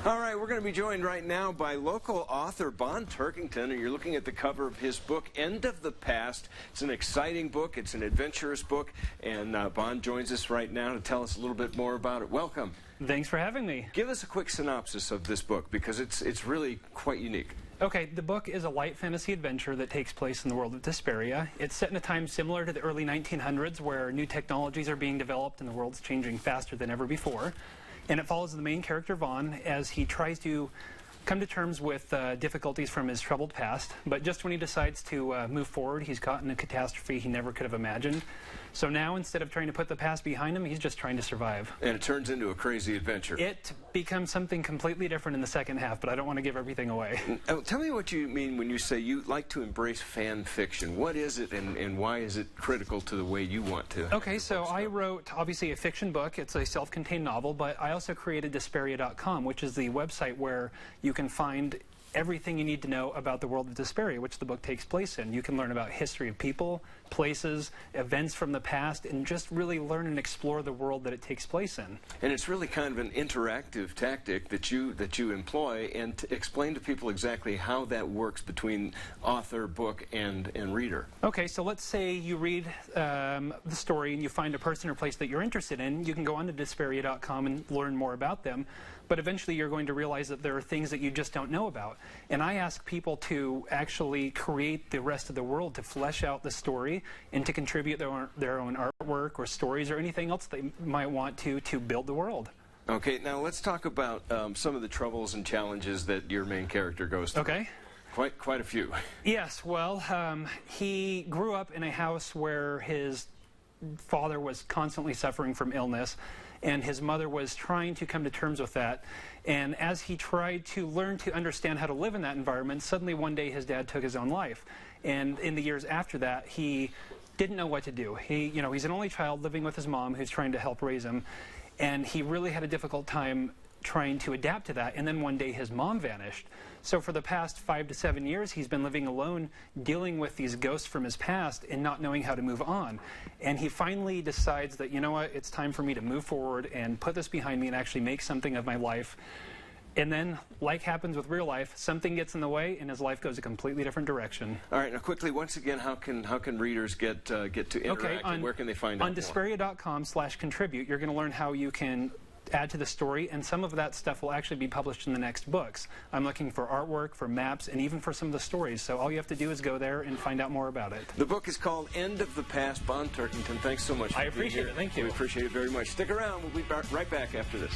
All right, we're going to be joined right now by local author Bonn Turkington, and you're looking at the cover of his book, End of the Past. It's an exciting book. It's an adventurous book, and Bonn joins us right now to tell us a little bit more about it. Welcome. Thanks for having me. Give us a quick synopsis of this book, because it's really quite unique. Okay, the book is a light fantasy adventure that takes place in the world of Disparia. It's set in a time similar to the early 1900s, where new technologies are being developed and the world's changing faster than ever before. And it follows the main character, Vaughn, as he tries to come to terms with difficulties from his troubled past. But just when he decides to move forward, he's caught in a catastrophe he never could have imagined. So now, instead of trying to put the past behind him, he's just trying to survive. And it turns into a crazy adventure. It becomes something completely different in the second half, but I don't want to give everything away. Tell me what you mean when you say you like to embrace fan fiction. What is it, and why is it critical to the way you want to? Okay, so I wrote, obviously, a fiction book. It's a self-contained novel, but I also created Disparia.com, which is the website where you can find everything you need to know about the world of Disparia, which the book takes place in. You can learn about history of people, places, events from the past, and just really learn and explore the world that it takes place in. And it's really kind of an interactive tactic that you employ, and to explain to people exactly how that works between author, book, and reader. Okay, so let's say you read the story and you find a person or place that you're interested in. You can go on to Disparia.com and learn more about them, but eventually you're going to realize that there are things that you just don't know about. And I ask people to actually create the rest of the world, to flesh out the story and to contribute their own artwork or stories or anything else they might want to build the world. Okay, now let's talk about some of the troubles and challenges that your main character goes through. Okay. Quite a few. Yes, well, he grew up in a house where his father was constantly suffering from illness, and his mother was trying to come to terms with that. And as he tried to learn to understand how to live in that environment, suddenly one day his dad took his own life. And in the years after that, he didn't know what to do. He's an only child living with his mom who's trying to help raise him, and he really had a difficult time trying to adapt to that. And then one day his mom vanished. So for the past 5 to 7 years, he's been living alone, dealing with these ghosts from his past and not knowing how to move on. And he finally decides that, you know what, it's time for me to move forward and put this behind me and actually make something of my life. And then, like happens with real life, something gets in the way and his life goes a completely different direction. All right, now quickly, once again, how can readers get to interact, okay, and where can they find out more? On Disparia.com/contribute, you're going to learn how you can add to the story, and some of that stuff will actually be published in the next books. I'm looking for artwork, for maps, and even for some of the stories, so all you have to do is go there and find out more about it. The book is called End of the Past. Bonn Turkington, thanks so much for being here. I appreciate it. Thank you. We appreciate it very much. Stick around. We'll be right back after this.